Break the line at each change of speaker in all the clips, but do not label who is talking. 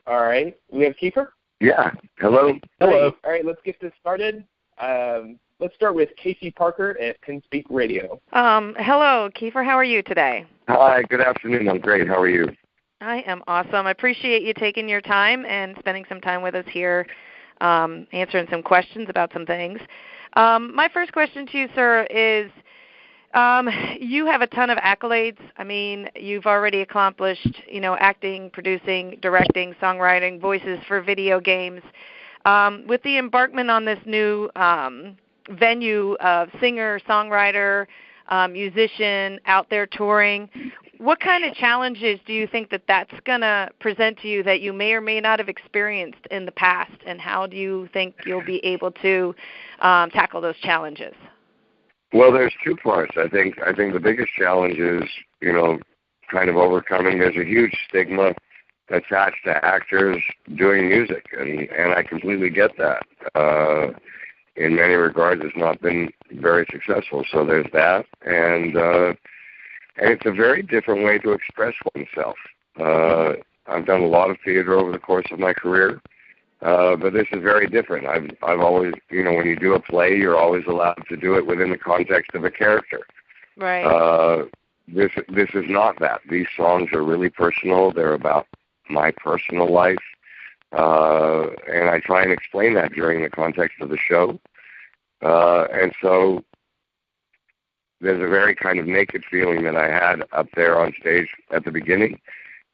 All right. We have Kiefer?
Yeah. Hello.
Hello. All right, let's get this started. Let's start with Casey Parker at Penn Speak Radio.
Hello, Kiefer. How are you today?
Hi. Good afternoon. I'm great. How are you?
I am awesome. I appreciate you taking your time and spending some time with us here, answering some questions about some things. My first question to you, sir, is you have a ton of accolades. I mean, you've already accomplished, acting, producing, directing, songwriting, voices for video games. With the embarkment on this new venue of singer, songwriter, musician, out there touring, what kind of challenges do you think that's going to present to you that you may or may not have experienced in the past, and how do you think you'll be able to tackle those challenges?
Well, there's two parts. I think the biggest challenge is, kind of overcoming. There's a huge stigma attached to actors doing music, and I completely get that. In many regards, it's not been very successful. So there's that, and it's a very different way to express oneself. I've done a lot of theater over the course of my career, but this is very different. I've always, when you do a play, you're always allowed to do it within the context of a character.
Right.
This is not that. These songs are really personal. They're about my personal life, and I try and explain that during the context of the show. And so there's a very kind of naked feeling that I had up there on stage at the beginning,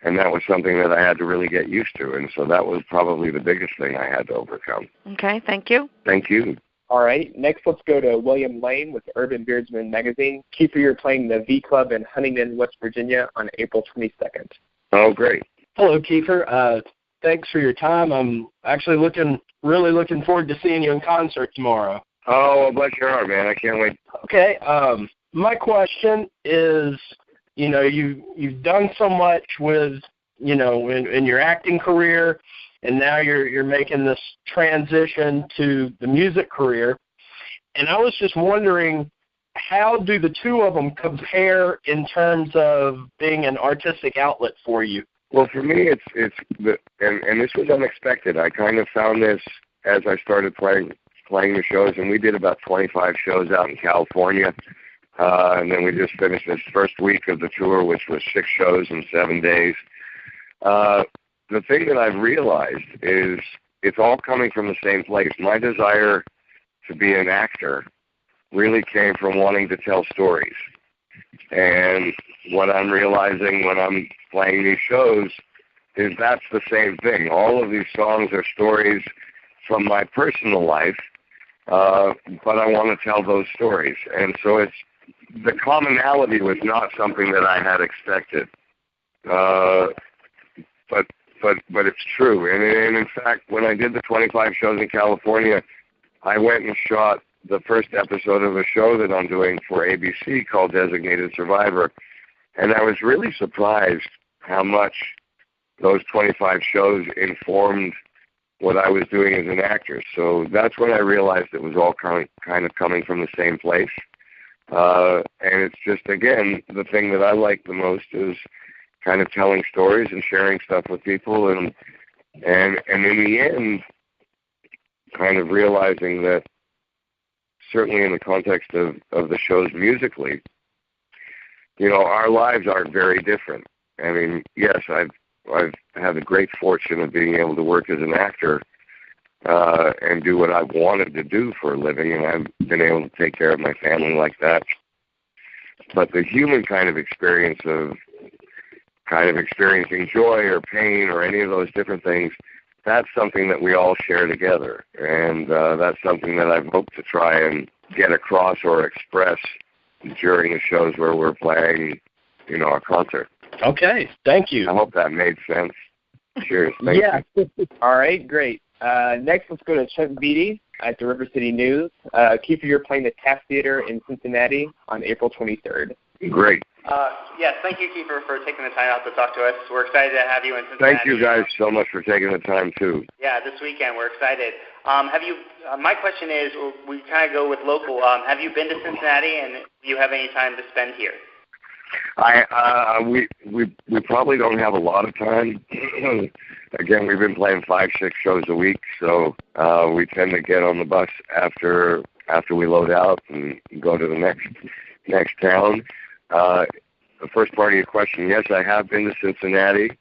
and that was something that I had to really get used to, and so that was probably the biggest thing I had to overcome.
Okay, thank you.
Thank you.
All right, next let's go to William Lane with Urban Beardsman Magazine. Kiefer, you're playing the V Club in Huntington, West Virginia on April 22nd.
Oh, great.
Hello, Kiefer. Thanks for your time. I'm actually really looking forward to seeing you in concert tomorrow.
Oh, well, bless your heart, man. I can't wait.
Okay. My question is, you've done so much with, in your acting career, and now you're making this transition to the music career. And I was just wondering, how do the two of them compare in terms of being an artistic outlet for you?
Well, for me, and this was unexpected. I kind of found this as I started playing the shows, and we did about 25 shows out in California, and then we just finished this first week of the tour, which was 6 shows in 7 days. The thing that I've realized is it's all coming from the same place. My desire to be an actor really came from wanting to tell stories. And what I'm realizing when I'm playing these shows is that's the same thing. All of these songs are stories from my personal life, but I want to tell those stories. And so the commonality was not something that I had expected. But it's true. And in fact, when I did the 25 shows in California, I went and shot the first episode of a show that I'm doing for ABC called Designated Survivor. And I was really surprised how much those 25 shows informed what I was doing as an actor. So that's when I realized it was all kind of coming from the same place. And it's just, again, the thing that I like the most is kind of telling stories and sharing stuff with people, and in the end, kind of realizing that certainly in the context of the shows musically, our lives are very different. I mean, yes, I've had the great fortune of being able to work as an actor and do what I wanted to do for a living, and I've been able to take care of my family like that. But the human kind of experience of kind of experiencing joy or pain or any of those different things, that's something that we all share together. And that's something that I've hoped to try and get across or express during the shows where we're playing, a concert.
Okay, thank you.
I hope that made sense. Cheers. Thank you.
All right, great. Next, let's go to Chuck Beatty at the River City News. Kiefer, you're playing the Taft Theater in Cincinnati on April 23rd.
Great.
Yes, thank you, Kiefer, for taking the time out to talk to us. We're excited to have you in Cincinnati.
Thank you guys so much for taking the time, too.
Yeah, this weekend, we're excited. My question is, we kind of go with local. Have you been to Cincinnati, and do you have any time to spend here?
We probably don't have a lot of time. Again, we've been playing 5-6 shows a week, so we tend to get on the bus after we load out and go to the next town. The first part of your question, yes, I have been to Cincinnati.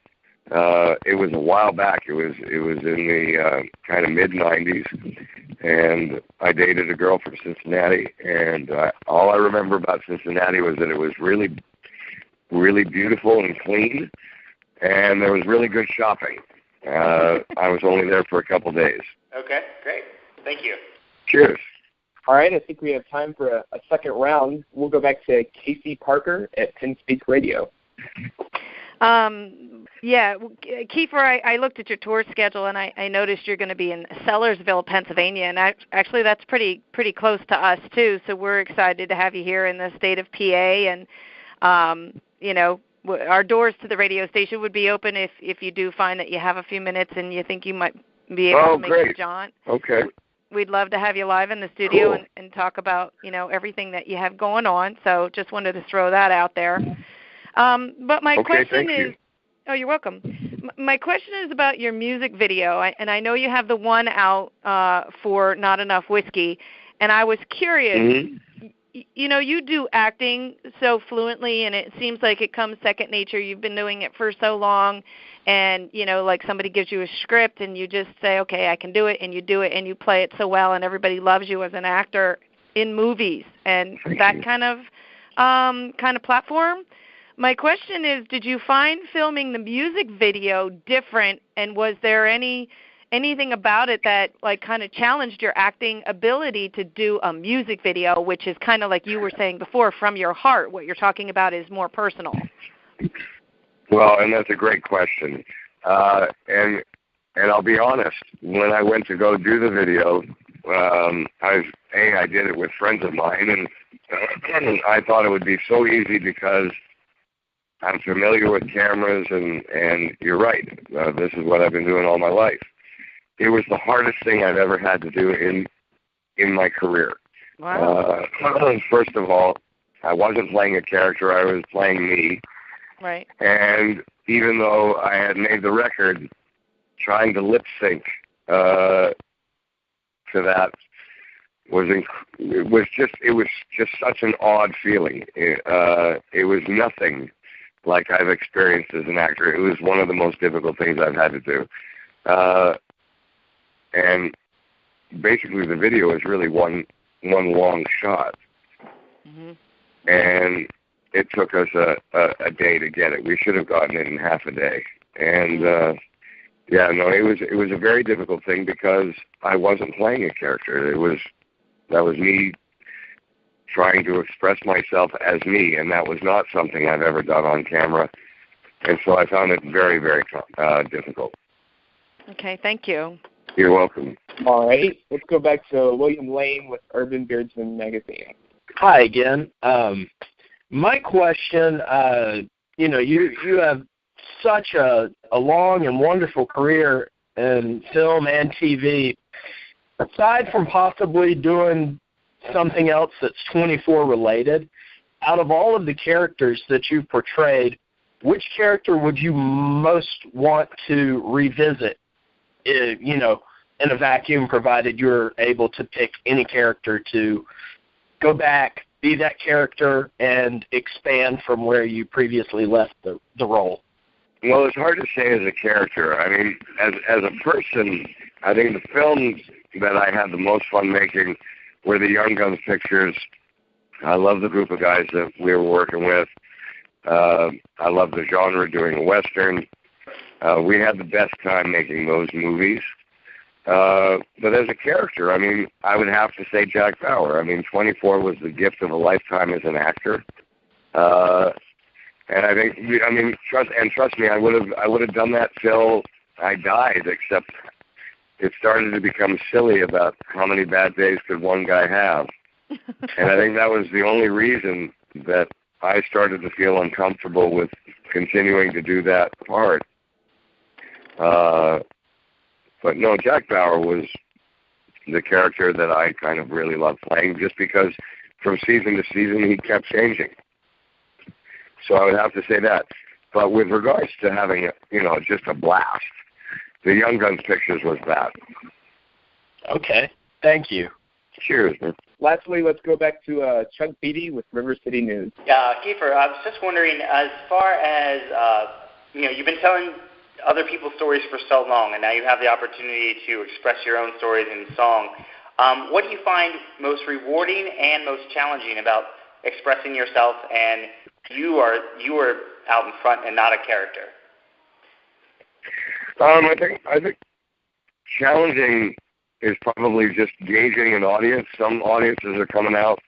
It was a while back. It was in the kind of mid-'90s, and I dated a girl from Cincinnati, and all I remember about Cincinnati was that it was really, really beautiful and clean, and there was really good shopping. I was only there for a couple days.
Okay, great. Thank you.
Cheers.
All right, I think we have time for a second round. We'll go back to Casey Parker at Penn Radio.
Yeah, Kiefer, I looked at your tour schedule, and I noticed you're going to be in Sellersville, Pennsylvania, and actually that's pretty close to us, too, so we're excited to have you here in the state of PA, and, our doors to the radio station would be open if you do find that you have a few minutes and you think you might be able to make a jaunt.
Okay.
We'd love to have you live in the studio
cool.
and talk about, everything that you have going on, so just wanted to throw that out there. But my question is, oh, you're welcome. My question is about your music video, and I know you have the one out for Not Enough Whiskey, and I was curious, you do acting so fluently, and it seems like it comes second nature. You've been doing it for so long, and, like somebody gives you a script, and you just say, okay, I can do it, and you do it, and you play it so well, and everybody loves you as an actor in movies, and that kind of platform. My question is, did you find filming the music video different, and was there anything about it that kind of challenged your acting ability to do a music video, which is kind of like you were saying before, from your heart? What you're talking about is more personal.
Well, and that's a great question. And I'll be honest, when I went to go do the video, I did it with friends of mine, and I thought it would be so easy because I'm familiar with cameras, and you're right. This is what I've been doing all my life. It was the hardest thing I've ever had to do in my career.
Wow.
First of all, I wasn't playing a character. I was playing me.
Right.
And even though I had made the record, trying to lip sync to that was just such an odd feeling. It was nothing like I've experienced as an actor. It was one of the most difficult things I've had to do. And basically the video is really one long shot. Mm-hmm. And it took us a day to get it. We should have gotten it in half a day. And it was a very difficult thing because I wasn't playing a character. That was me trying to express myself as me, and that was not something I've ever done on camera. And so I found it very, very difficult.
Okay, thank you.
You're welcome.
All right, let's go back to William Lane with Urban Beardsman Magazine.
Hi again. My question, you have such a long and wonderful career in film and TV. Aside from possibly doing something else that's 24 related, out of all of the characters that you've portrayed, which character would you most want to revisit, in a vacuum, provided you're able to pick any character to go back, be that character, and expand from where you previously left the role?
Well, it's hard to say as a character. I mean, as a person, I think the films that I had the most fun making were the Young Guns pictures. I love the group of guys that we were working with. I love the genre, doing a Western. We had the best time making those movies. But as a character, I mean, I would have to say Jack Bauer. I mean, 24 was the gift of a lifetime as an actor. And I think, trust me, I would have done that till I died, except it started to become silly about how many bad days could one guy have. And I think that was the only reason that I started to feel uncomfortable with continuing to do that part. But no, Jack Bauer was the character that I kind of really loved playing, just because from season to season he kept changing. So I would have to say that. But with regards to having, just a blast, the Young Guns pictures was that.
Okay. Thank you.
Cheers, man.
Lastly, let's go back to Chuck Beatty with River City News.
Yeah, Kiefer, I was just wondering, as far as, you've been telling other people's stories for so long, and now you have the opportunity to express your own stories in song. What do you find most rewarding and most challenging about expressing yourself, and you are out in front and not a character?
I think challenging is probably just gauging an audience. Some audiences are coming out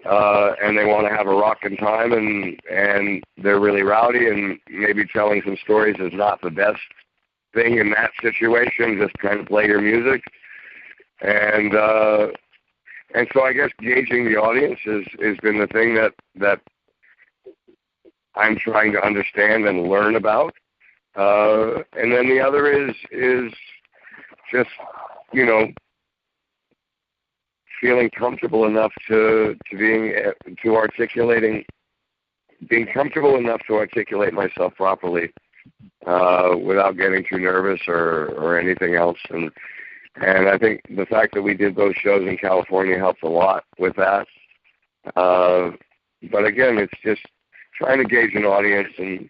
and they want to have a rockin' time, and they're really rowdy, and maybe telling some stories is not the best thing in that situation. Just kind of play your music, and so I guess gauging the audience has been the thing that I'm trying to understand and learn about. And then the other is just, feeling comfortable enough being comfortable enough to articulate myself properly, without getting too nervous or anything else. And I think the fact that we did those shows in California helped a lot with that. But again, it's just trying to gauge an audience and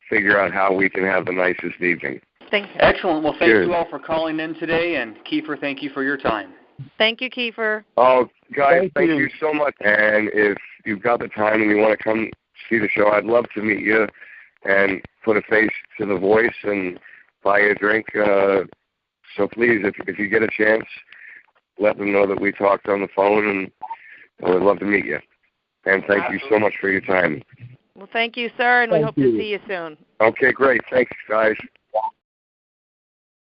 figure out how we can have the nicest evening.
Thank you.
Excellent. Well, thank you all for calling in today, and Kiefer, thank you for your time.
Thank you, Kiefer.
Oh, guys, thank you so much. And if you've got the time and you want to come see the show, I'd love to meet you and put a face to the voice and buy you a drink. So please, if you get a chance, let them know that we talked on the phone, and I would love to meet you. And thank you so much for your time.
Well, thank you, sir, and we hope to see you soon.
Okay, great. Thanks, guys.